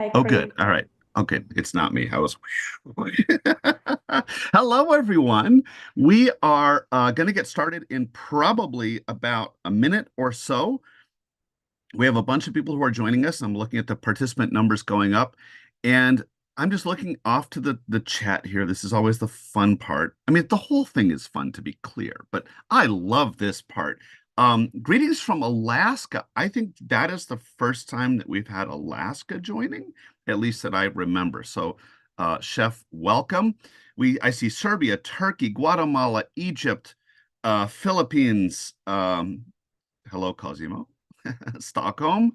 Hi, Oh, Chris. good. All right. Okay. It's not me. I was. Hello, everyone. We are going to get started in probably about a minute or so. We have a bunch of people who are joining us. I'm looking at the participant numbers going up, and I'm just looking off to the chat here. This is always the fun part. I mean, the whole thing is fun to be clear, but I love this part. Greetings from Alaska. I think that is the first time that we've had Alaska joining, at least that I remember. So, Chef, welcome. I see Serbia, Turkey, Guatemala, Egypt, Philippines. Hello, Cosimo. Stockholm,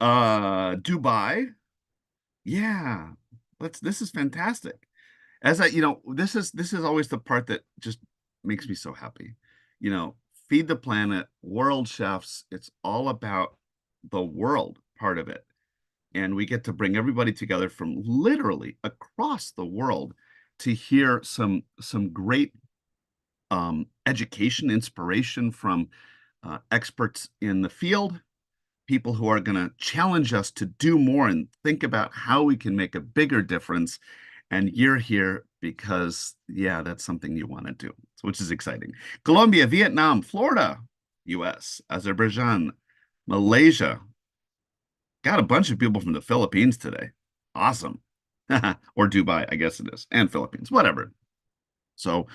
Dubai. Yeah, this is fantastic. As this is always the part that just makes me so happy. You know, Feed the Planet, World Chefs, it's all about the world part of it. And we get to bring everybody together from literally across the world to hear some great education, inspiration from experts in the field, people who are going to challenge us to do more and think about how we can make a bigger difference. And you're here because, yeah, that's something you want to do, which is exciting. Colombia, Vietnam, Florida, US, Azerbaijan, Malaysia. Got a bunch of people from the Philippines today. Awesome. Or Dubai, I guess it is, and Philippines, whatever. So,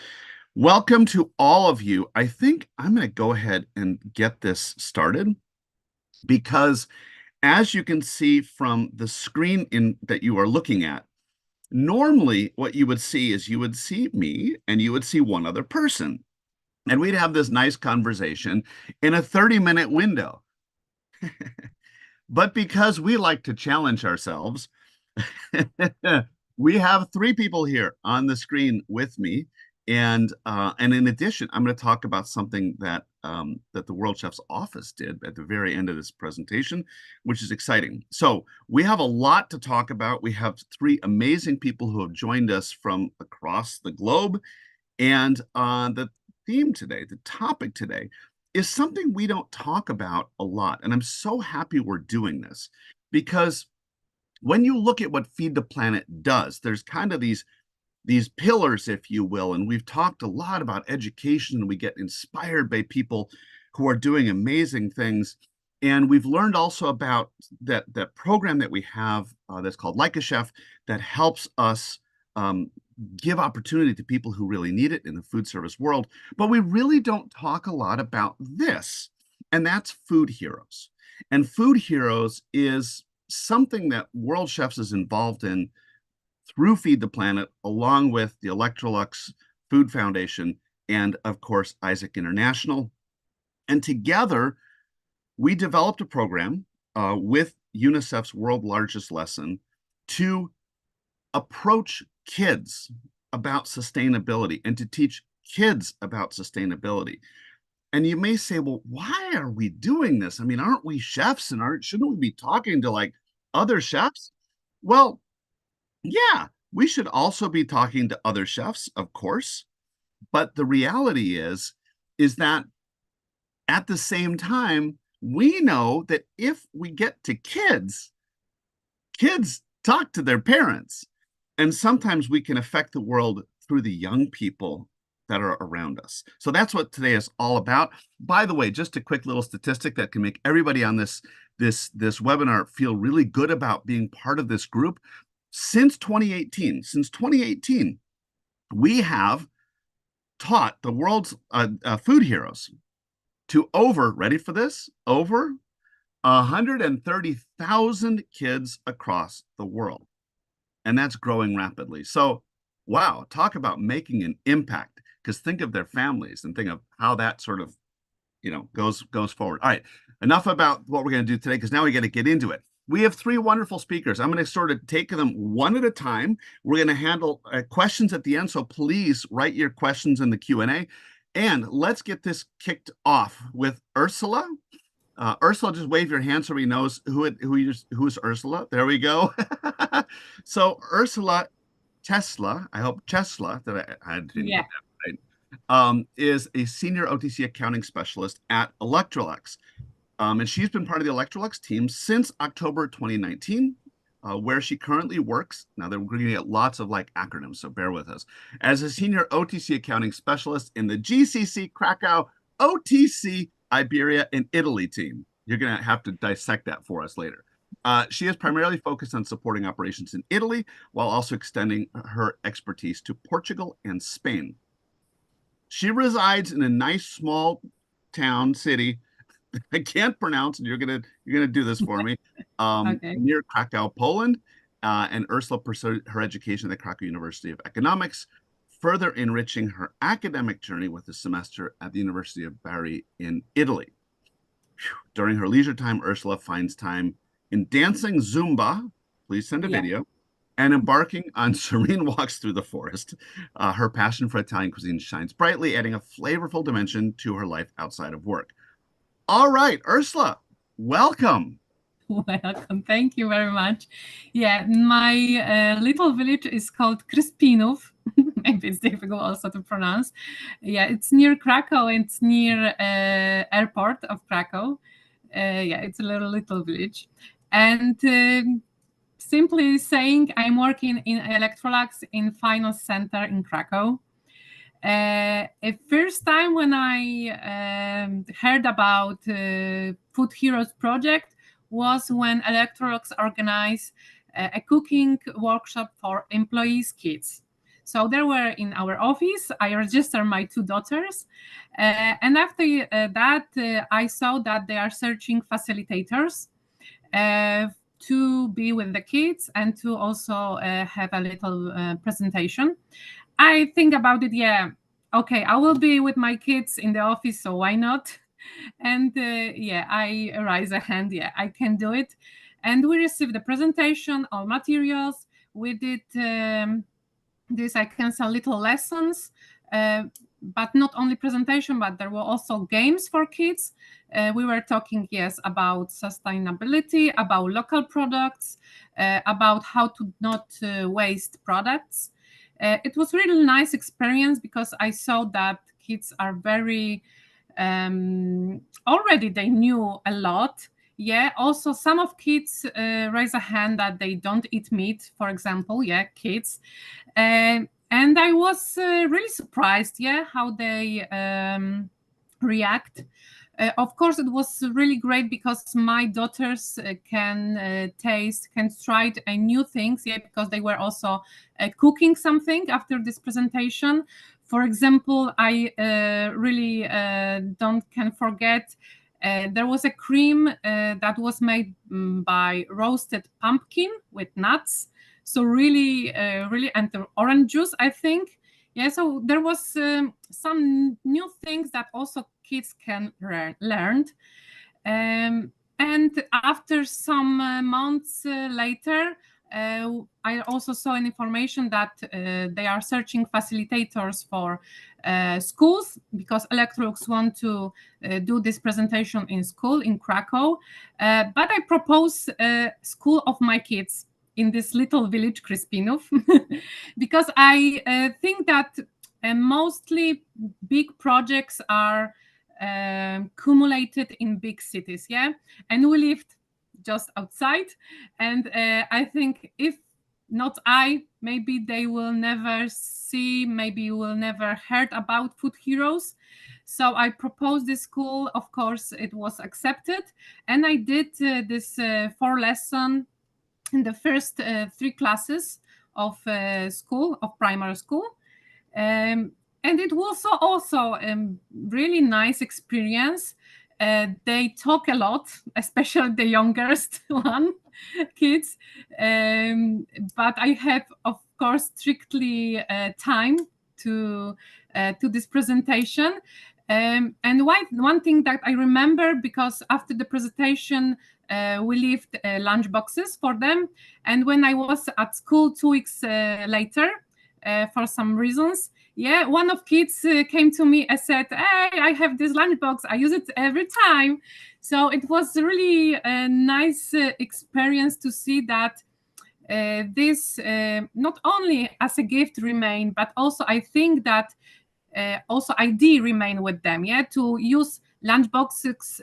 welcome to all of you. I think I'm going to go ahead and get this started because as you can see from the screen that you are looking at, normally what you would see is you would see me and you would see one other person. And we'd have this nice conversation in a 30-minute window. But because we like to challenge ourselves, we have three people here on the screen with me, and in addition, I'm going to talk about something that the World Chef's Office did at the very end of this presentation, which is exciting. So we have a lot to talk about. We have three amazing people who have joined us from across the globe, and the theme today, the topic today, is something we don't talk about a lot, and I'm so happy we're doing this because when you look at what Feed the Planet does, there's kind of these pillars, if you will, and we've talked a lot about education, and we get inspired by people who are doing amazing things. And we've learned also about that program that we have that's called Like a Chef that helps us um, give opportunity to people who really need it in the food service world. But we really don't talk a lot about this, and that's Food Heroes. And Food Heroes is something that World Chefs is involved in through Feed the Planet, along with the Electrolux Food Foundation and, of course, Isaac International. And together, we developed a program with UNICEF's World Largest Lesson to approach kids about sustainability and to teach kids about sustainability. And you may say, well, why are we doing this? I mean, aren't we chefs and aren't shouldn't we be talking to like other chefs? Well, yeah, we should also be talking to other chefs, of course. But the reality is that at the same time, we know that if we get to kids, kids talk to their parents. And sometimes we can affect the world through the young people that are around us. So that's what today is all about. By the way, just a quick little statistic that can make everybody on this webinar feel really good about being part of this group. Since 2018, we have taught the world's food heroes to over, ready for this, over 130,000 kids across the world. And that's growing rapidly. So, wow, talk about making an impact. Because think of their families and think of how that sort of goes forward. All right, enough about what we're going to do today because now we got to get into it. We have three wonderful speakers. I'm going to sort of take them one at a time. We're going to handle questions at the end, so please write your questions in the Q&A. And let's get this kicked off with Ursula. Ursula, just wave your hand so he knows who's Ursula. There we go. So Ursula Tesla, I hope Tesla, that I didn't Yeah. get that right, is a senior OTC accounting specialist at Electrolux. And she's been part of the Electrolux team since October 2019. where she currently works. Now, we're going to get lots of like acronyms, so bear with us. As a senior OTC accounting specialist in the GCC Krakow OTC Iberia and Italy team. You're going to have to dissect that for us later. She is primarily focused on supporting operations in Italy while also extending her expertise to Portugal and Spain. She resides in a nice small town city. I can't pronounce, and you're gonna do this for me. Okay. Near Krakow, Poland, and Ursula pursued her education at the Krakow University of Economics, further enriching her academic journey with a semester at the University of Bari in Italy. During her leisure time, Ursula finds time in dancing Zumba. Please send a video. And embarking on serene walks through the forest. Her passion for Italian cuisine shines brightly, adding a flavorful dimension to her life outside of work. All right, Ursula, welcome. Welcome. Thank you very much. Yeah, my little village is called Kryspinów. Maybe it's difficult also to pronounce. Yeah, it's near Krakow. It's near airport of Krakow. Yeah, it's a little village. And simply saying, I'm working in Electrolux in Finance Center in Krakow. First time when I heard about Food Heroes project was when Electrolux organized a cooking workshop for employees' kids. So they were in our office. I registered my two daughters. And after that, I saw that they are searching facilitators to be with the kids and to also have a little presentation. I think about it, yeah, okay, I will be with my kids in the office, so why not? And yeah, I raise a hand, yeah, I can do it. And we received the presentation, all materials. We did this, I can say, little lessons, but not only presentation, but there were also games for kids. We were talking, yes, about sustainability, about local products, about how to not waste products. It was really nice experience because I saw that kids are very already they knew a lot. Yeah, also some of kids raise a hand that they don't eat meat, for example. Yeah, kids. And I was really surprised, yeah, how they react. Of course, it was really great because my daughters can taste, can try new things, yeah, because they were also cooking something after this presentation. For example, I really can forget. There was a cream that was made by roasted pumpkin with nuts. So really, and the orange juice, I think. Yeah, so there was some new things that also kids can learn. And after some months later, I also saw an information that they are searching facilitators for schools because Electrolux want to do this presentation in school in Krakow. But I propose a school of my kids in this little village, Kryspinów, because I think that mostly big projects are accumulated in big cities, yeah, and we lived just outside, and I think if not I, maybe they will never see, maybe you will never heard about Food Heroes. So I proposed this school. Of course, it was accepted, and I did this 4 lesson in the first 3 classes of school, of primary school. And it was also really nice experience. They talk a lot, especially the youngest one, kids. But I have, of course, strictly time to this presentation. And one thing that I remember, because after the presentation, we left lunch boxes for them. And when I was at school 2 weeks later, for some reasons, yeah, one of kids came to me and said, hey, I have this lunchbox, I use it every time. So it was really a nice experience to see that this not only as a gift remain, but also I think that also idea remain with them, yeah, to use lunchboxes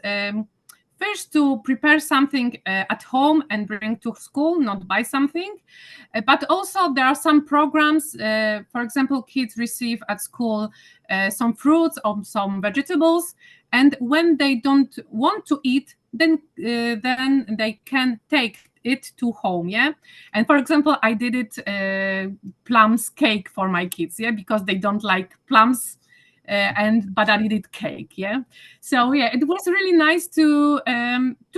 first to prepare something at home and bring to school, not buy something. But also there are some programs, for example, kids receive at school some fruits or some vegetables, and when they don't want to eat, then they can take it to home. Yeah. And for example, I did it plums cake for my kids, yeah, because they don't like plums, but I did cake, yeah. So yeah, it was really nice to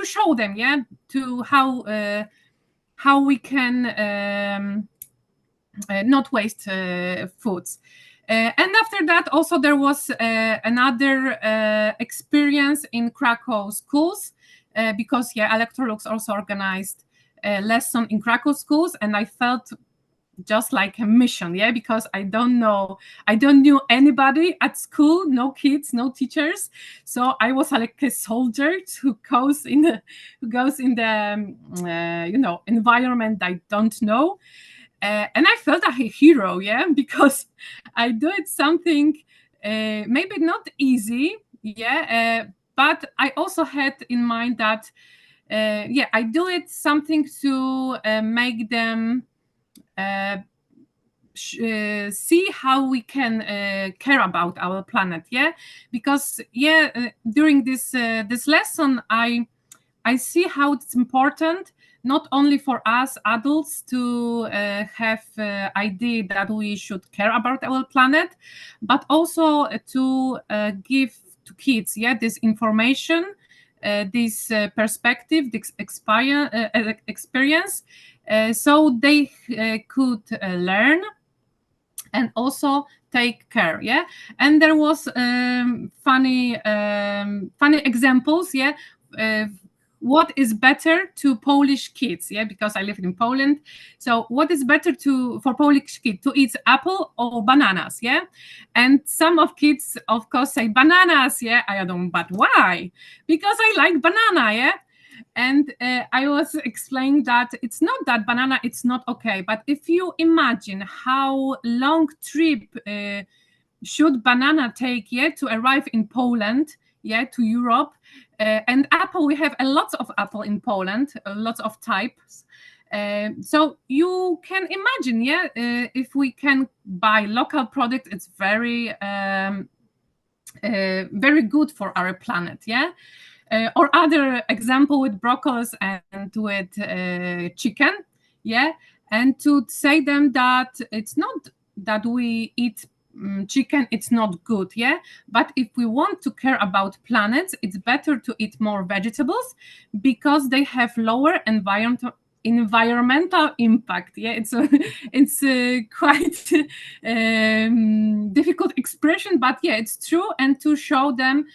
show them, yeah, to how we can not waste foods. And after that, also there was another experience in Krakow schools, because yeah, Electrolux also organized a lesson in Krakow schools, and I felt just like a mission, yeah, because I don't know anybody at school, no kids, no teachers, so I was like a soldier who goes in the environment I don't know, and I felt like a hero, yeah, because I do it something maybe not easy, yeah, but I also had in mind that yeah, I do it something to make them see how we can care about our planet, yeah, because yeah, during this lesson I see how it's important not only for us adults to have idea that we should care about our planet, but also to give to kids, yeah, this information, this perspective, this experience, so they could learn and also take care, yeah. And there was funny examples, yeah. What is better to Polish kids, yeah, because I live in Poland, so what is better for Polish kids to eat apple or bananas, yeah. And some of kids of course say bananas, yeah. I don't, but why? Because I like banana, yeah. And I was explaining that it's not that banana it's not okay, but if you imagine how long trip should banana take, yeah, to arrive in Poland, yeah, to Europe, and apple, we have a lot of apple in Poland, lots of types, so you can imagine, yeah, if we can buy local product, it's very good for our planet, yeah. Or other example with broccolis and with chicken, yeah, and to say them that it's not that we eat chicken, it's not good, yeah, but if we want to care about planets, it's better to eat more vegetables because they have lower environmental impact, yeah. It's quite difficult expression, but yeah, it's true. And to show them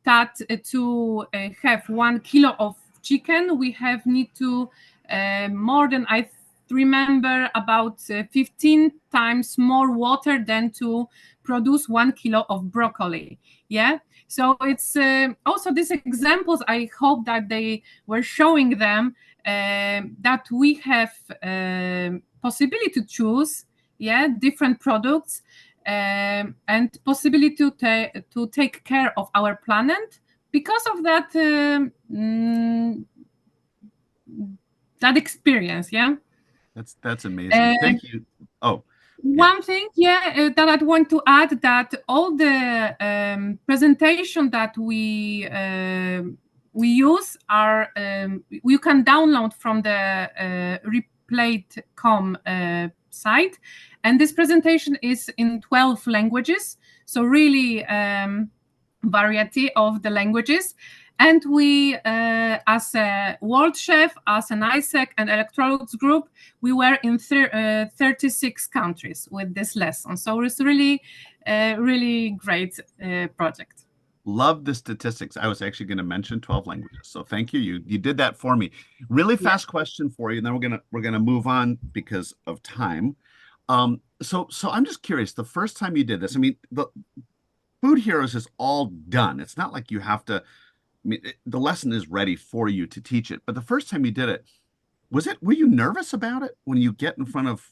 that to have 1 kilo of chicken, we need to more than I remember about 15 times more water than to produce 1 kilo of broccoli. Yeah. So it's also these examples. I hope that they were showing them that we have possibility to choose, yeah, different products, and possibility to take care of our planet because of that that experience, yeah. That's amazing. Thank you. Oh, yeah. One thing, yeah, that I want to add, that all the presentation that we use are you can download from the replayed.com site, and this presentation is in 12 languages, so really variety of the languages. And we, as a World Chef, as an ISEC and Electrolux Group, we were in 36 countries with this lesson. So it's really, really great project. Love the statistics. I was actually going to mention 12 languages. So thank you. You did that for me. Really fast question for you, and then we're gonna move on because of time. So I'm just curious, the first time you did this, I mean, the Food Heroes is all done. It's not like you have to, I mean, the lesson is ready for you to teach it. But the first time you did it, were you nervous about it when you get in front of,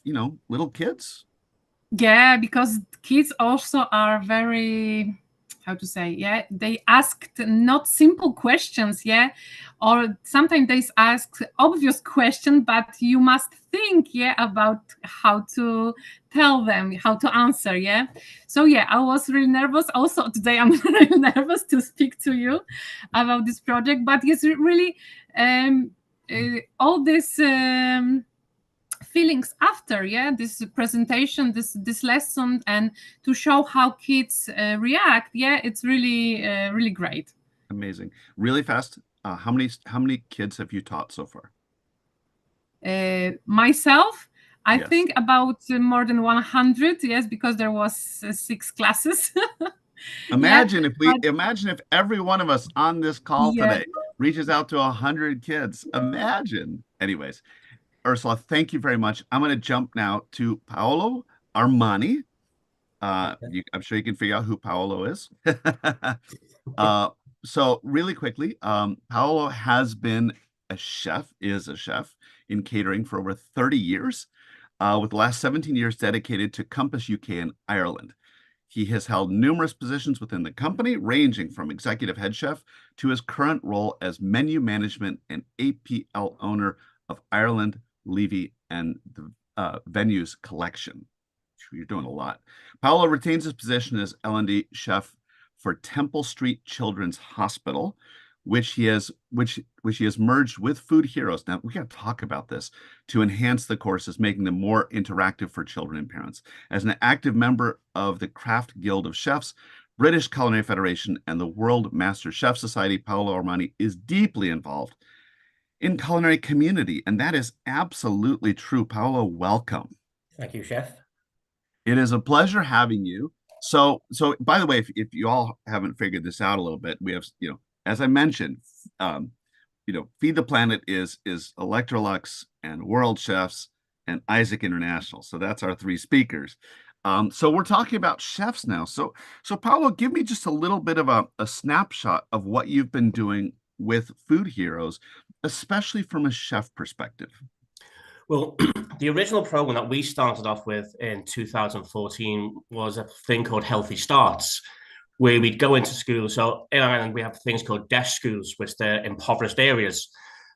little kids? Yeah, because kids also are very how to say, yeah, they asked not simple questions, yeah, or sometimes they ask obvious question, but you must think, yeah, about how to tell them, how to answer, yeah. So yeah, I was really nervous. Also today I'm really nervous to speak to you about this project, but it's really all this feelings after, yeah, this presentation, this lesson, and to show how kids react, yeah, it's really great. Amazing. Really fast. How many kids have you taught so far? Myself, I Yes. think about more than 100, yes, because there was 6 classes. Yeah, but Imagine if every one of us on this call yeah, today reaches out to 100 kids. Imagine. Anyways, Ursula, thank you very much. I'm going to jump now to Paolo Armani. I'm sure you can figure out who Paolo is. uh, so really quickly, Paolo has been is a chef in catering for over 30 years, with the last 17 years dedicated to Compass UK and Ireland. He has held numerous positions within the company, ranging from executive head chef to his current role as menu management and APL owner of Ireland, Levy, and the Venues Collection. You're doing a lot. Paolo retains his position as L&D chef for Temple Street Children's Hospital, which he has merged with Food Heroes. Now we got to talk about this to enhance the courses, making them more interactive for children and parents. As an active member of the Craft Guild of Chefs, British Culinary Federation, and the World Master Chef Society, Paolo Armani is deeply involved in culinary community, and that is absolutely true. Paolo, welcome. Thank you, Chef. It is a pleasure having you. So by the way, if you all haven't figured this out a little bit, we have, as I mentioned, Feed the Planet is Electrolux and World Chefs and Isaac International. So that's our 3 speakers. So we're talking about chefs now. So Paolo, give me just a little bit of a snapshot of what you've been doing with Food Heroes, especially from a chef perspective. Well, the original program that we started off with in 2014 was a thing called Healthy Starts, where we'd go into schools. So in Ireland, we have things called desk schools, which they're impoverished areas.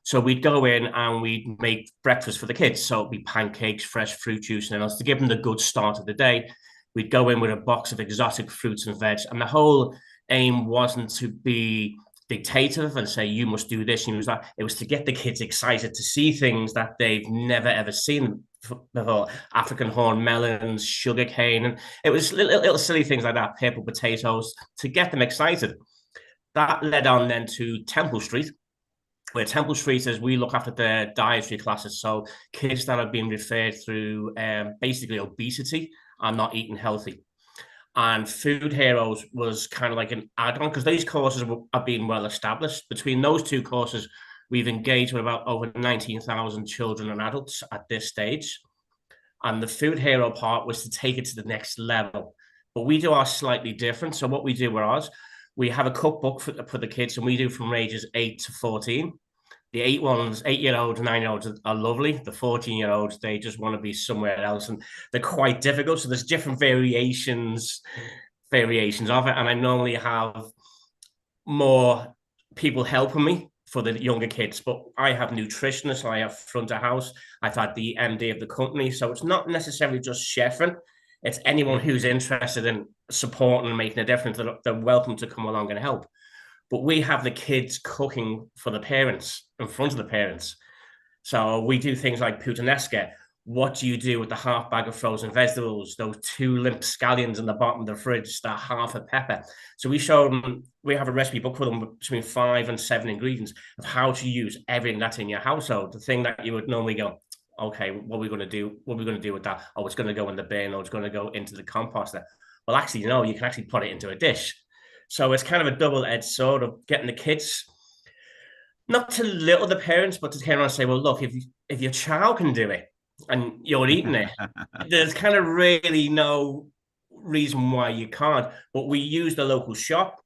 So we'd go in and we'd make breakfast for the kids. So it'd be pancakes, fresh fruit juice, and else to give them the good start of the day. We'd go in with a box of exotic fruits and veg. And the whole aim wasn't to be dictative and say, you must do this, you must that. It was to get the kids excited to see things that they've never, ever seen before. African horn melons, sugar cane. And it was little silly things like that, purple potatoes, to get them excited. That led on then to Temple Street, where Temple Street is we look after the dietary classes. So kids that have been referred through basically obesity and not eating healthy. And Food Heroes was kind of like an add-on because these courses are being well established. Between those 2 courses, we've engaged with about over 19,000 children and adults at this stage. And the Food Hero part was to take it to the next level. But we do ours slightly different. So what we do with ours, we have a cookbook for the kids, and we do from ages 8 to 14. The 8-year-olds, 9-year-olds are lovely. The 14-year-olds, they just want to be somewhere else, and they're quite difficult. So there's different variations of it, and I normally have more people helping me for the younger kids. But I have nutritionists, I have front of house, I've had the MD of the company, so it's not necessarily just chefing. It's anyone who's interested in supporting and making a difference. They're welcome to come along and help. But we have the kids cooking for the parents, in front of the parents. So we do things like puttanesca. What do you do with the half bag of frozen vegetables, those 2 limp scallions in the bottom of the fridge, that half a pepper? So we show them, we have a recipe book for them between 5 and 7 ingredients of how to use everything that's in your household. The thing that you would normally go, okay, what are we going to do? What are we going to do with that? Oh, it's going to go in the bin, or it's going to go into the composter. Well, actually, no, you can actually put it into a dish. So it's kind of a double-edged sword of getting the kids, not to little the parents, but to kind of say, well, look, if your child can do it and you're eating it, there's kind of really no reason why you can't. But we use the local shop.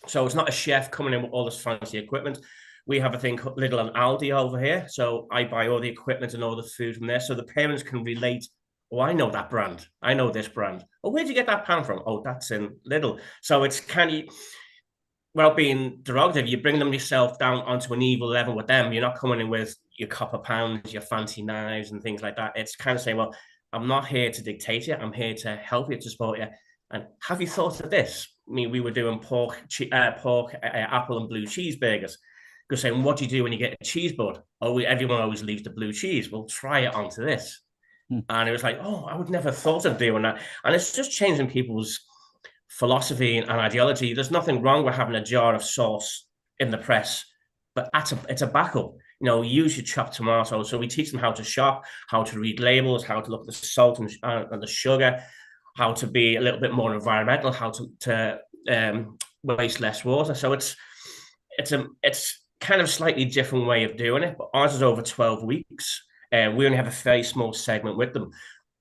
So it's not a chef coming in with all this fancy equipment. We have a thing called Lidl and Aldi over here. So I buy all the equipment and all the food from there. So the parents can relate Oh, I know that brand. I know this brand. Oh, where'd you get that pan from? Oh, that's in Lidl. So it's kind of, without being derogative, you bring them yourself down onto an evil level with them. You're not coming in with your copper pounds, your fancy knives and things like that. It's kind of saying, well, I'm not here to dictate you. I'm here to help you, to support you. And have you thought of this? I mean, we were doing pork, apple and blue cheeseburgers. Because saying, what do you do when you get a cheese board? Oh, everyone always leaves the blue cheese. Well, try it onto this. And it was like, oh, I would never thought of doing that. And it's just changing people's philosophy and ideology. There's nothing wrong with having a jar of sauce in the press, but it's a backup. You know, use your chopped tomato. So we teach them how to shop, how to read labels, how to look at the salt and the sugar, how to be a little bit more environmental, how to waste less water. So it's kind of a slightly different way of doing it, but ours is over 12 weeks. We only have a very small segment with them.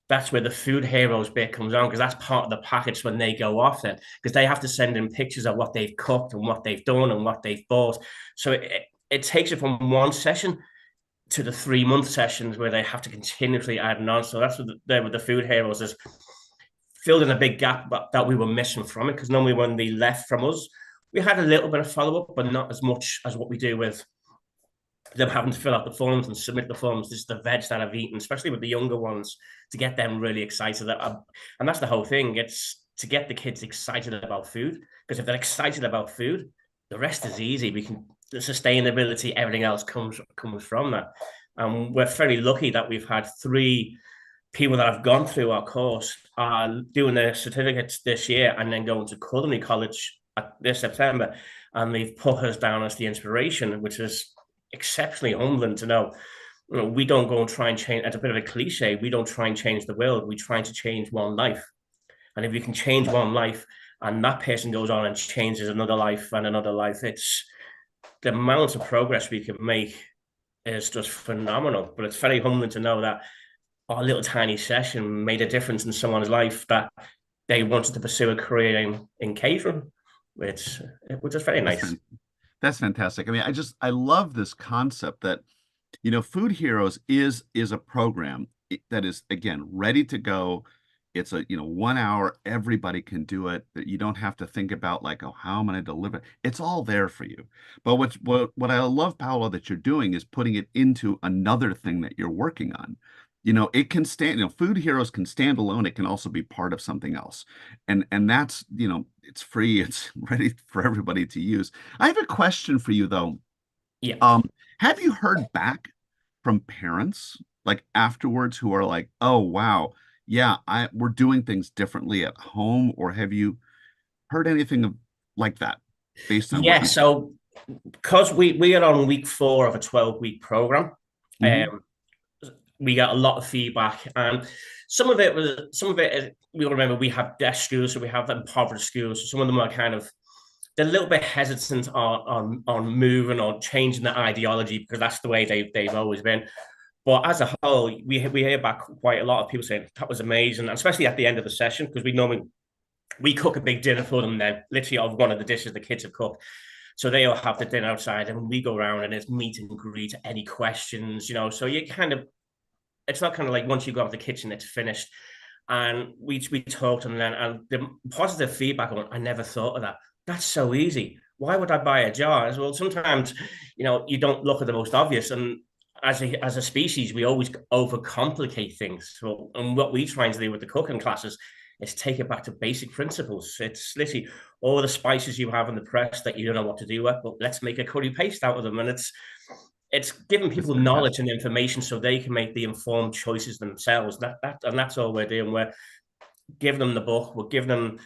That's where the food heroes bit comes on, because that's part of the package when they go off then, because they have to send in pictures of what they've cooked and what they've done and what they've bought. So it takes it from one session to the 3-month sessions where they have to continuously add on. So that's what the food heroes is filled in a big gap that we were missing from it, because normally when they left from us, we had a little bit of follow-up, but not as much as what we do with them having to fill out the forms and submit the forms. This is the veg that I've eaten, especially with the younger ones, to get them really excited. And that's the whole thing. It's to get the kids excited about food, because if they're excited about food, the rest is easy. The sustainability, everything else comes from that. And we're very lucky that we've had 3 people that have gone through our course are doing their certificates this year and then going to culinary college this September. And they've put us down as the inspiration, which is exceptionally humbling to know. You know, we don't go and try and change. It's a bit of a cliche. We don't try and change the world. We try to change one life. And if you can change one life and that person goes on and changes another life and another life, it's the amount of progress we can make is just phenomenal. But it's very humbling to know that our little tiny session made a difference in someone's life, that they wanted to pursue a career in catering, which is very nice. That's fantastic. I mean, I love this concept that, you know, Food Heroes is a program that is, again, ready to go. It's a, 1 hour, everybody can do it. You don't have to think about like, oh, how am I going to deliver? It's all there for you. But what I love, Paolo, that you're doing is putting it into another thing that you're working on. You know, it can stand, Food Heroes can stand alone. It can also be part of something else. And that's, it's free. It's ready for everybody to use. I have a question for you though. Yeah. Have you heard back from parents like afterwards who are like, oh, wow, yeah, we're doing things differently at home? Or have you heard anything like that based on Yeah, so because we are on week 4 of a 12-week program, we got a lot of feedback, and some of it we remember we have deaf schools, so we have impoverished schools. So some of them are they're a little bit hesitant on moving or changing the ideology, because that's the way they've always been. But as a whole, we hear back quite a lot of people saying that was amazing, and especially at the end of the session, because we cook a big dinner for them then, literally of one of the dishes the kids have cooked. So they'll have the dinner outside, and we go around and it's meet and greet, any questions, So you it's not kind of like once you go out of the kitchen, it's finished. And we talked to them then, and the positive feedback on, I never thought of that. That's so easy. Why would I buy a jar? Well, sometimes, you don't look at the most obvious. And as a species, we always overcomplicate things. So, and what we try to do with the cooking classes is take it back to basic principles. It's literally all the spices you have in the press that you don't know what to do with, but let's make a curry paste out of them. And it's giving people knowledge and information so they can make the informed choices themselves. And that's all we're doing. We're giving them the book. We're giving them,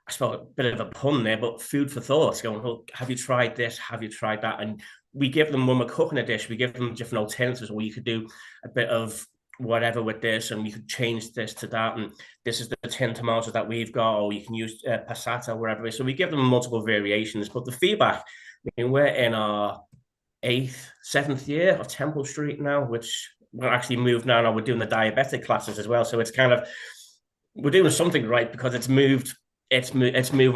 I suppose, a bit of a pun there, but food for thought. Going, well, have you tried this? Have you tried that? And we give them, when we're cooking a dish, we give them different alternatives where you could do a bit of whatever with this, and we could change this to that. And this is the tin tomatoes that we've got, or you can use passata, wherever. So we give them multiple variations. But the feedback, we're in our 7th year of Temple Street now, which we're actually moved now. We're doing the diabetic classes as well. So it's kind of, we're doing something right, because it's moving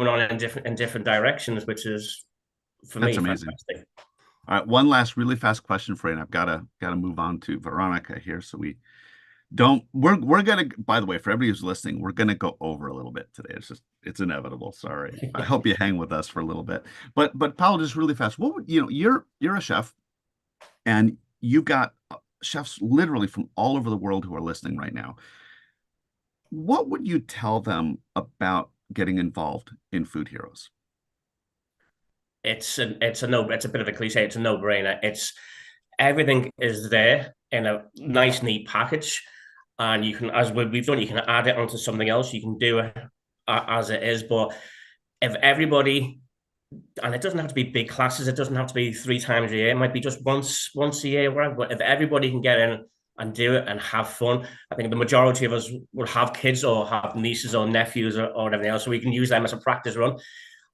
on in different directions, which is, for me, amazing. Fantastic. All right, one last really fast question for you, and I've got to move on to Veronica here. So we're gonna, by the way, for everybody who's listening, we're gonna go over a little bit today. It's inevitable. Sorry. I hope you hang with us for a little bit. But Paolo, just really fast, what would, you're a chef, and you've got chefs literally from all over the world who are listening right now. What would you tell them about getting involved in Food Heroes? It's a bit of a cliche. It's a no-brainer. Everything is there in a nice, neat package, and you can, as we've done, you can add it onto something else. You can do it as it is, but if everybody, and it doesn't have to be big classes, it doesn't have to be 3 times a year, it might be just once a year, whatever. But if everybody can get in and do it and have fun, I think the majority of us will have kids or have nieces or nephews or everything else, so we can use them as a practice run.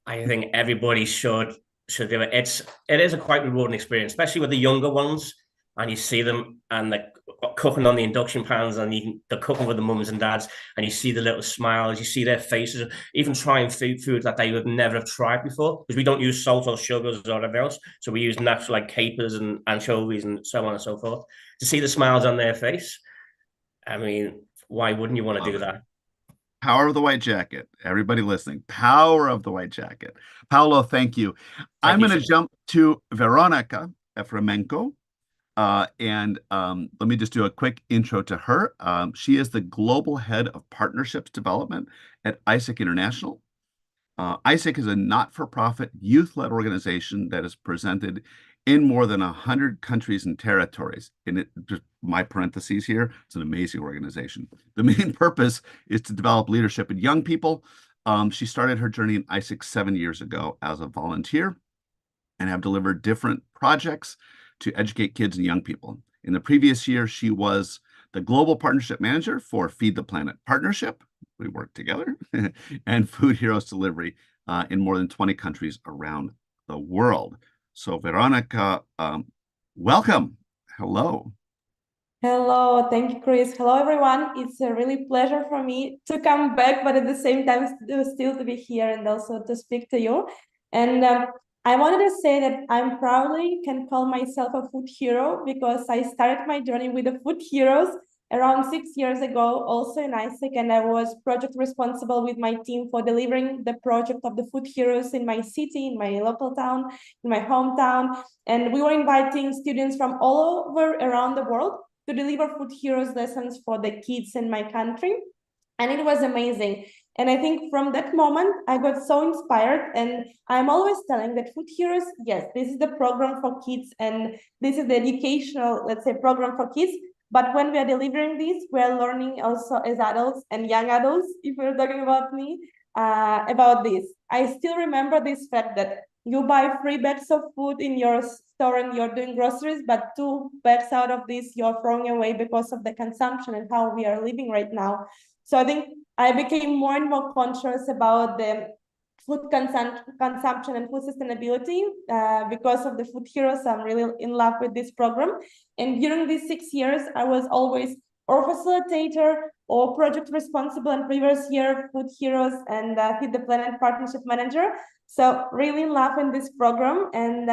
I think everybody should do it. It is a quite rewarding experience, especially with the younger ones, and you see them and they're cooking on the induction pans, and they're cooking with the mums and dads, and you see the little smiles, you see their faces, even trying food that they would never have tried before, because we don't use salt or sugars or whatever else, so we use natural, like capers and anchovies and so on and so forth. To see the smiles on their face, I mean, why wouldn't you want to do that? Power of the white jacket. Everybody listening, power of the white jacket. Paolo, thank you. I'm going to jump to Veronica Efremenko. And let me just do a quick intro to her. She is the Global Head of Partnerships Development at ISEC International. ISEC is a not-for-profit, youth-led organization that is presented in more than 100 countries and territories. And it, just my parentheses here, it's an amazing organization. The main purpose is to develop leadership in young people. She started her journey in ISEC 7 years ago as a volunteer and have delivered different projects to educate kids and young people. In the previous year, she was the Global Partnership Manager for Feed the Planet Partnership. We work together, and Food Heroes Delivery in more than 20 countries around the world. So Veronica, welcome. Hello. Hello, thank you, Chris. Hello, everyone. It's a really pleasure for me to come back, but at the same time, still to be here and also to speak to you. And I wanted to say that I'm proudly can call myself a food hero, because I started my journey with the Food Heroes around 6 years ago, also in ISEC, and I was project responsible with my team for delivering the project of the Food Heroes in my city, in my local town, in my hometown. And we were inviting students from all over around the world to deliver Food Heroes lessons for the kids in my country. And it was amazing. And I think from that moment, I got so inspired. And I'm always telling that Food Heroes, yes, this is the program for kids, and this is the educational, let's say, program for kids. But when we are delivering this, we are learning also as adults and young adults, if we're talking about me, about this. I still remember this fact that you buy 3 bags of food in your store and you're doing groceries, but 2 bags out of this you're throwing away because of the consumption and how we are living right now. So I think I became more and more conscious about the food consumption and food sustainability because of the Food Heroes. I'm really in love with this program. And during these 6 years, I was always or facilitator or project responsible, and previous year Food Heroes and Feed the Planet Partnership Manager. So really in love in this program, and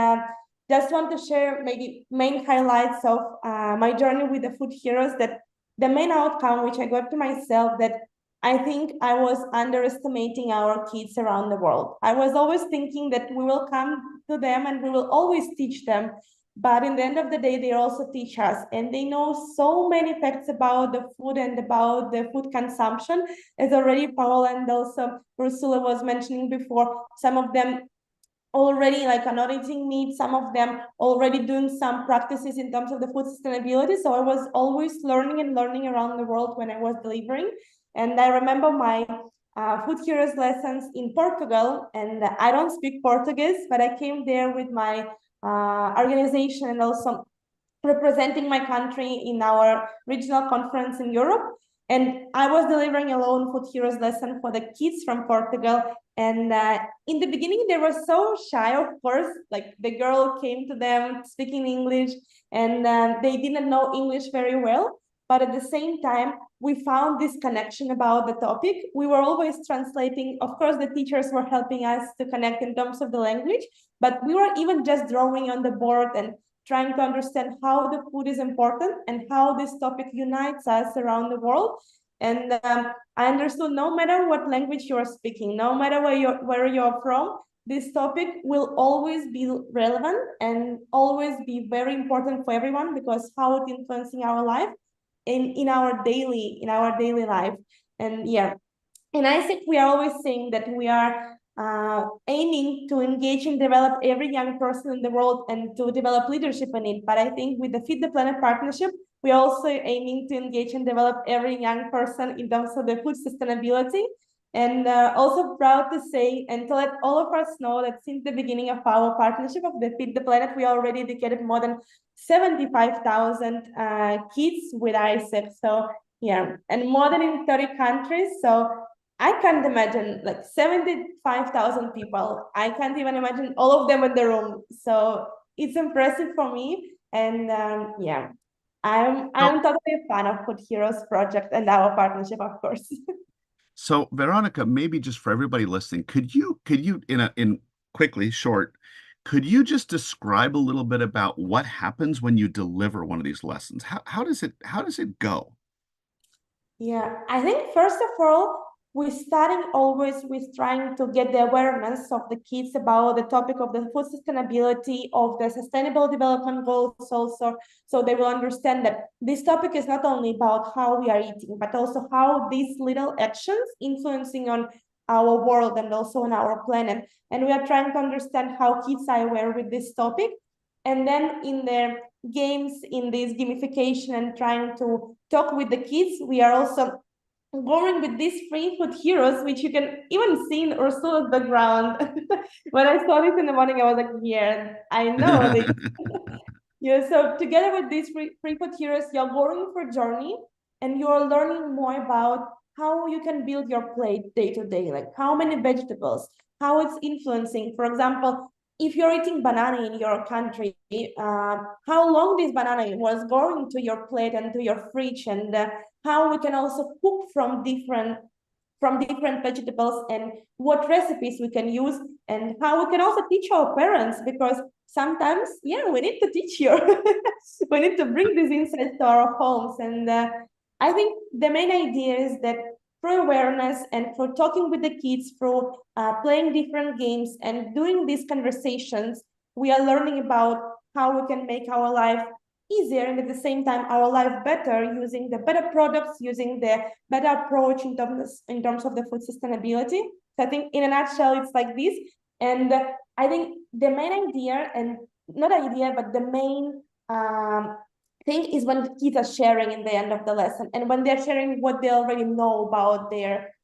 just want to share maybe main highlights of my journey with the Food Heroes. That the main outcome, which I got to myself, that I think I was underestimating our kids around the world. I was always thinking that we will come to them and we will always teach them. But in the end of the day, they also teach us, and they know so many facts about the food and about the food consumption, as already Paul and also Ursula was mentioning before. Some of them already like are not eating meat, some of them already doing some practices in terms of the food sustainability. So I was always learning and learning around the world when I was delivering. And I remember my Food Heroes lessons in Portugal, and I don't speak Portuguese, but I came there with my organization and also representing my country in our regional conference in Europe. And I was delivering a lone Food Heroes lesson for the kids from Portugal. And in the beginning, they were so shy, of course, like the girl came to them speaking English, and they didn't know English very well. But at the same time, we found this connection about the topic. We were always translating. Of course, the teachers were helping us to connect in terms of the language, but we were even just drawing on the board and trying to understand how the food is important and how this topic unites us around the world. And I understood no matter what language you are speaking, no matter where you're from, this topic will always be relevant and always be very important for everyone, because how it's influencing our life in our daily life. And yeah, and I think we are always saying that we are aiming to engage and develop every young person in the world and to develop leadership in it. But I think with the Feed the Planet partnership, we are also aiming to engage and develop every young person in terms of the food sustainability. And also proud to say and to let all of us know that since the beginning of our partnership of the Feed the Planet, we already educated more than 75,000 kids with ISEF. So yeah, and more than in 30 countries. So I can't imagine like 75,000 people. I can't even imagine all of them in the room. So it's impressive for me. And yeah, I'm totally a fan of Food Heroes project and our partnership, of course. So Veronica, maybe just for everybody listening, could you in quickly, short, could you just describe a little bit about what happens when you deliver one of these lessons? How does it go? Yeah, I think first of all, we're starting always with trying to get the awareness of the kids about the topic of the food sustainability, of the sustainable development goals also, so they will understand that this topic is not only about how we are eating, but also how these little actions influencing on our world and also on our planet. And we are trying to understand how kids are aware with this topic. And then in their games, in this gamification and trying to talk with the kids, we are also going with these free food heroes, which you can even see in Ursula's background. When I saw this in the morning, I was like, yeah, I know this. Yeah, so together with these free food heroes, you're going for a journey and you're learning more about how you can build your plate day to day, like how many vegetables, how it's influencing. For example, if you're eating banana in your country, how long this banana was going to your plate and to your fridge, and how we can also cook from different vegetables and what recipes we can use, and how we can also teach our parents, because sometimes, yeah, we need to teach you. We need to bring these insights to our homes. And I think the main idea is that through awareness and through talking with the kids, through playing different games and doing these conversations, we are learning about how we can make our life easier and at the same time our life better, using the better products, using the better approach in terms of the food sustainability. So I think in a nutshell, it's like this. And I think the main idea, and not idea, but the main thing is when the kids are sharing in the end of the lesson, and when they're sharing what they already know about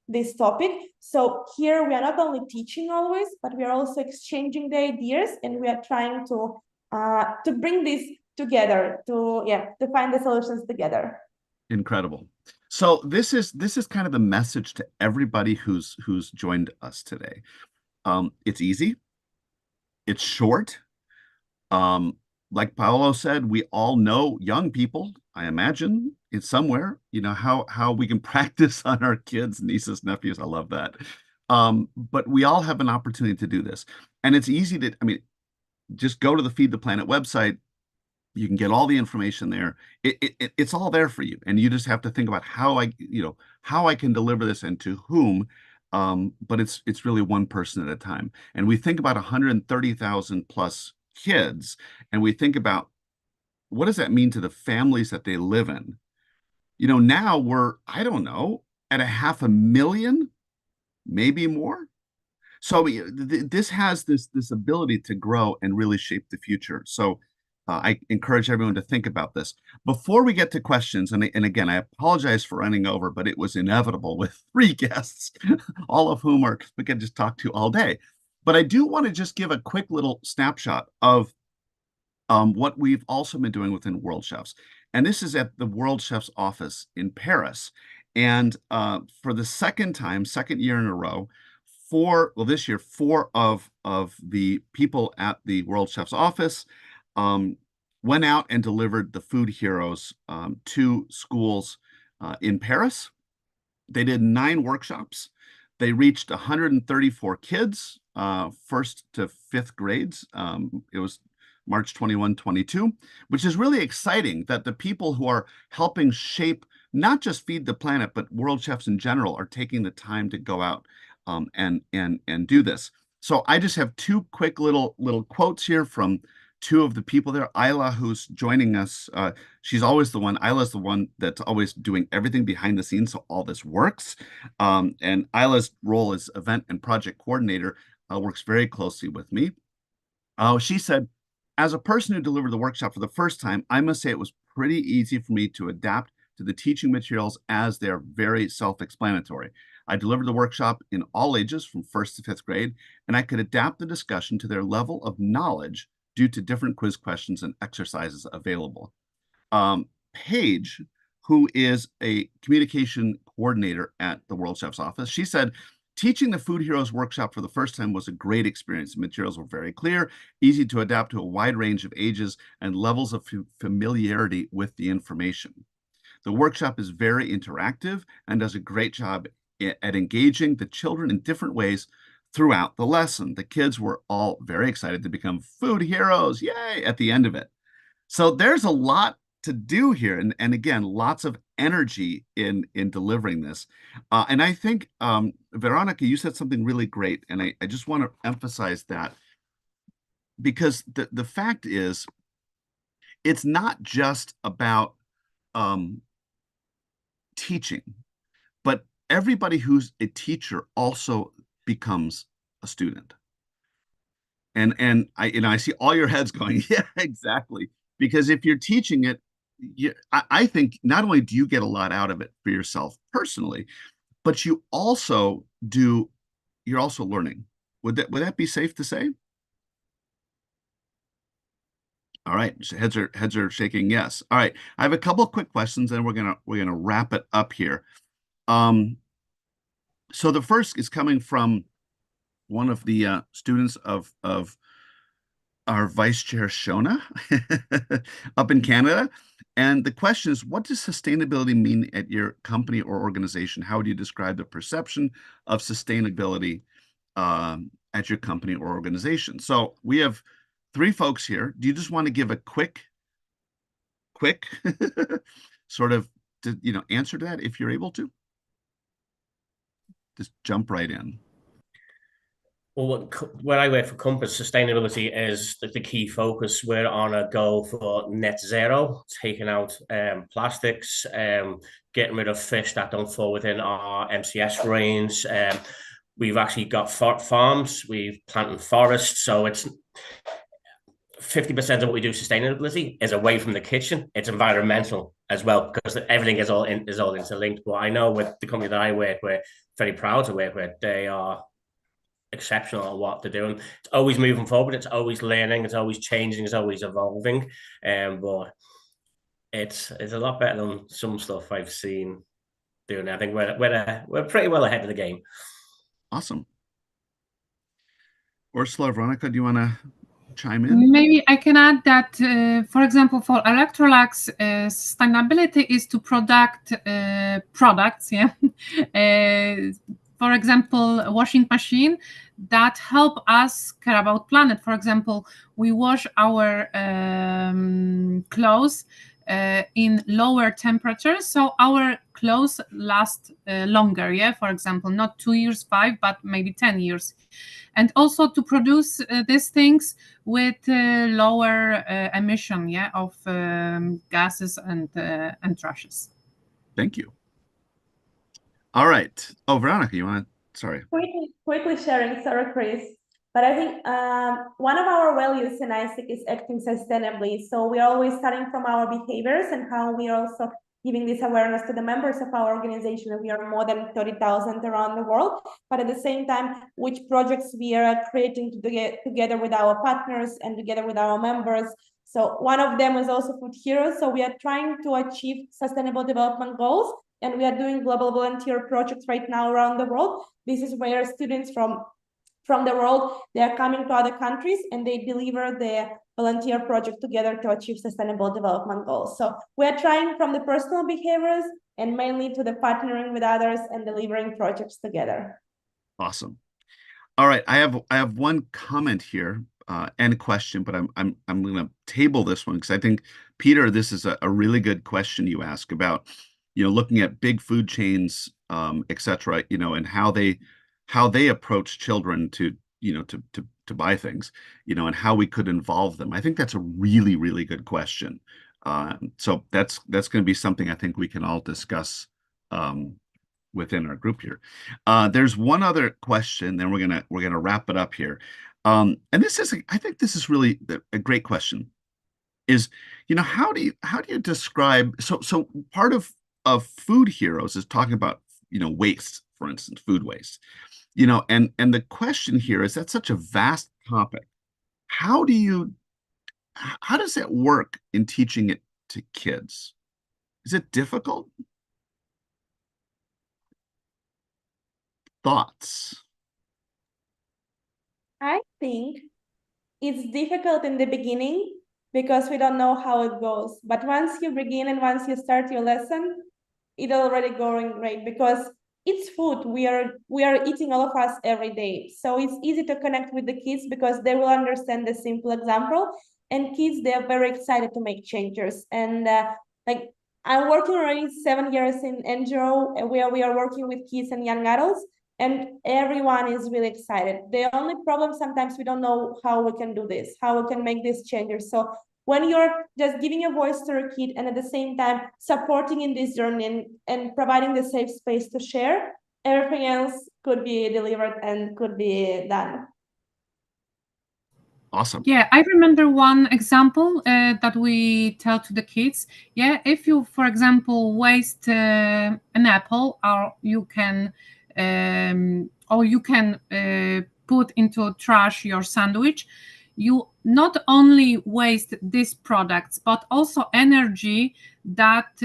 this topic. So here we are not only teaching always, but we are also exchanging the ideas, and we are trying to bring this together, to find the solutions together. Incredible. So this is kind of the message to everybody who's joined us today. It's easy, it's short. Like Paolo said, we all know young people, I imagine, it's somewhere, how we can practice on our kids, nieces, nephews. I love that. But we all have an opportunity to do this. And it's easy to, just go to the Feed the Planet website. You can get all the information there. It's all there for you. And you just have to think about how I can deliver this and to whom. But it's really one person at a time. And we think about 130,000 plus kids, and we think about what does that mean to the families that they live in. Now we're, I don't know, at 500,000, maybe more. So this has this ability to grow and really shape the future. So I encourage everyone to think about this. Before we get to questions, and again, I apologize for running over, but it was inevitable with 3 guests, all of whom we could just talk to all day. But I do want to just give a quick little snapshot of what we've also been doing within World Chefs. And this is at the World Chefs office in Paris. And for the second year in a row, this year, 4 of the people at the World Chefs office went out and delivered the Food Heroes to schools in Paris. They did 9 workshops. They reached 134 kids, 1st to 5th grades. It was March 21, 22, which is really exciting that the people who are helping shape not just Feed the Planet, but World Chefs in general are taking the time to go out and do this. So I just have two quick little quotes here from two of the people there. Isla, who's joining us, she's always the one. Isla's the one that's always doing everything behind the scenes, so all this works. And Isla's role as event and project coordinator works very closely with me. She said, as a person who delivered the workshop for the first time, I must say it was pretty easy for me to adapt to the teaching materials as they're very self-explanatory. I delivered the workshop in all ages from 1st to 5th grade, and I could adapt the discussion to their level of knowledge due to different quiz questions and exercises available. Paige, who is a communication coordinator at the World Chef's office, she said, teaching the Food Heroes workshop for the first time was a great experience. The materials were very clear, easy to adapt to a wide range of ages and levels of familiarity with the information. The workshop is very interactive and does a great job at engaging the children in different ways throughout the lesson. The kids were all very excited to become food heroes, yay, at the end of it. So there's a lot to do here. And again, lots of energy in delivering this. And I think, Veronica, you said something really great. And I just want to emphasize that, because the fact is, it's not just about teaching, but everybody who's a teacher also becomes a student. And I see all your heads going, yeah, exactly. Because if you're teaching it, I think not only do you get a lot out of it for yourself personally, but you're also learning. Would that be safe to say? All right, so heads are shaking yes. All right, I have a couple of quick questions, and we're gonna wrap it up here. So the first is coming from one of the students of our Vice Chair Shona up in Canada. And the question is, what does sustainability mean at your company or organization? How would you describe the perception of sustainability at your company or organization? So we have 3 folks here. Do you just want to give a quick sort of answer to that if you're able to? Just jump right in. Well, where I work for Compass, sustainability is the key focus. We're on a goal for net zero, taking out plastics, getting rid of fish that don't fall within our MCS range. We've actually got farms, we've planted forests, so it's 50% of what we do sustainability is away from the kitchen. It's environmental as well, because everything is all interlinked. But I know with the company that I work with, very proud to work with, they are exceptional at what they're doing. It's always moving forward, it's always learning, it's always changing, it's always evolving. But it's a lot better than some stuff I've seen doing. I think we're pretty well ahead of the game. Awesome. Ursula, Veronica, do you want to chime in? Maybe I can add that, for example, for Electrolux, sustainability is to product products, yeah. For example, a washing machine that help us care about planet. For example, we wash our clothes in lower temperatures, so our clothes last longer, yeah. For example, not 2 years, 5, but maybe 10 years. And also to produce these things with lower emission, yeah, of gases and trashes. Thank you. All right. Oh, Veronica, you want to? Sorry. Quickly sharing. Sorry, Chris. But I think one of our values in ISIC is acting sustainably. So we are always starting from our behaviors and how we are also giving this awareness to the members of our organization. We are more than 30,000 around the world, but at the same time, which projects we are creating together with our partners and together with our members. So one of them is also Food Heroes. So we are trying to achieve sustainable development goals, and we are doing global volunteer projects right now around the world. This is where students from the world, they are coming to other countries and they deliver their volunteer project together to achieve sustainable development goals. So we're trying from the personal behaviors and mainly to the partnering with others and delivering projects together. Awesome. All right, I have one comment here end question, but I'm going to table this one because I think, Peter, this is a really good question you ask about, looking at big food chains, et cetera, and how they approach children to buy things, and how we could involve them. I think that's a really, really good question. So that's going to be something I think we can all discuss within our group here. There's one other question, then we're gonna wrap it up here. And I think this is really a great question. Is how do you describe so part of Food Heroes is talking about waste, for instance, food waste. And the question here is, that's such a vast topic. How does it work in teaching it to kids? Is it difficult? Thoughts? I think it's difficult in the beginning because we don't know how it goes. But once you begin and once you start your lesson, it's already going great because it's food. We are eating, all of us, every day. So it's easy to connect with the kids because they will understand the simple example. And kids, they are very excited to make changes. And like I'm working already 7 years in NGO where we are working with kids and young adults. And everyone is really excited. The only problem, sometimes we don't know how we can do this, how we can make these changes. So when you're just giving a voice to a kid and at the same time supporting in this journey and providing the safe space to share, everything else could be delivered and could be done. Awesome. Yeah, I remember one example that we tell to the kids. Yeah, if you, for example, waste an apple, or you can put into trash your sandwich, you not only waste these products, but also energy that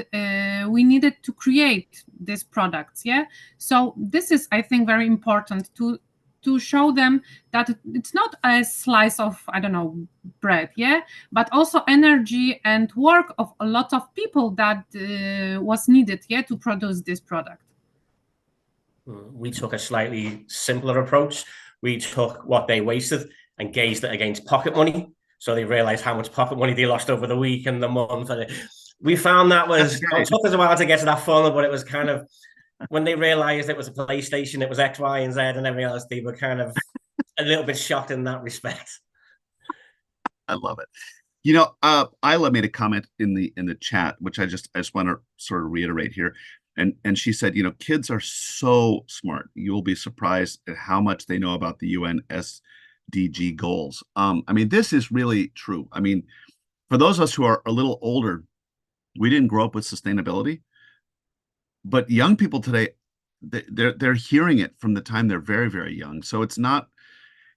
we needed to create these products. Yeah, so this is, I think, very important to show them that it's not a slice of, I don't know, bread, yeah, but also energy and work of a lot of people that was needed, yeah, to produce this product. We took a slightly simpler approach. We took what they wasted and gauged it against pocket money. So they realized how much pocket money they lost over the week and the month. And we found that was, it took us a while to get to that funnel, but it was kind of, when they realized it was a PlayStation, it was X, Y, and Z and everything else, they were kind of a little bit shocked in that respect. I love it. Isla made a comment in the chat, which I just want to sort of reiterate here. And she said, kids are so smart. You'll be surprised at how much they know about the UN SDG goals. I mean, this is really true. I mean, for those of us who are a little older, we didn't grow up with sustainability. But young people today, they're hearing it from the time they're very, very young. So it's not,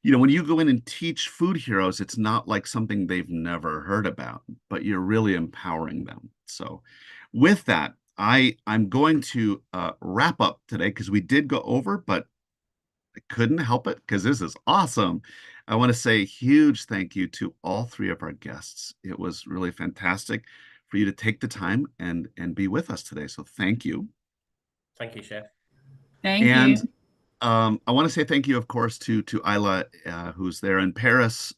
when you go in and teach Food Heroes, it's not like something they've never heard about, but you're really empowering them. So with that, I'm going to wrap up today because we did go over, but I couldn't help it because this is awesome. I want to say a huge thank you to all three of our guests. It was really fantastic for you to take the time and be with us today. So thank you. Thank you, Chef. Thank you. I want to say thank you, of course, to Isla, who's there in Paris.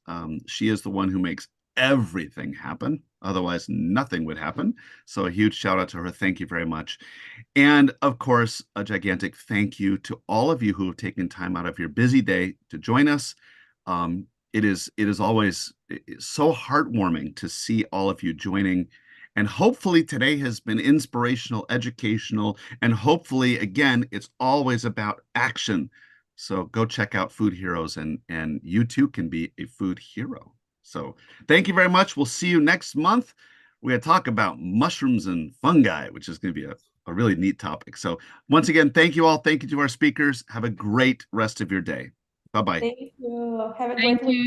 She is the one who makes everything happen. Otherwise, nothing would happen. So a huge shout out to her. Thank you very much. And of course, a gigantic thank you to all of you who have taken time out of your busy day to join us. It is always so heartwarming to see all of you joining. And hopefully today has been inspirational, educational, and hopefully, again, it's always about action. So go check out Food Heroes and you too can be a food hero. So thank you very much. We'll see you next month. We're going to talk about mushrooms and fungi, which is going to be a really neat topic. So once again, thank you all. Thank you to our speakers. Have a great rest of your day. Bye-bye. Thank you. Have a great week.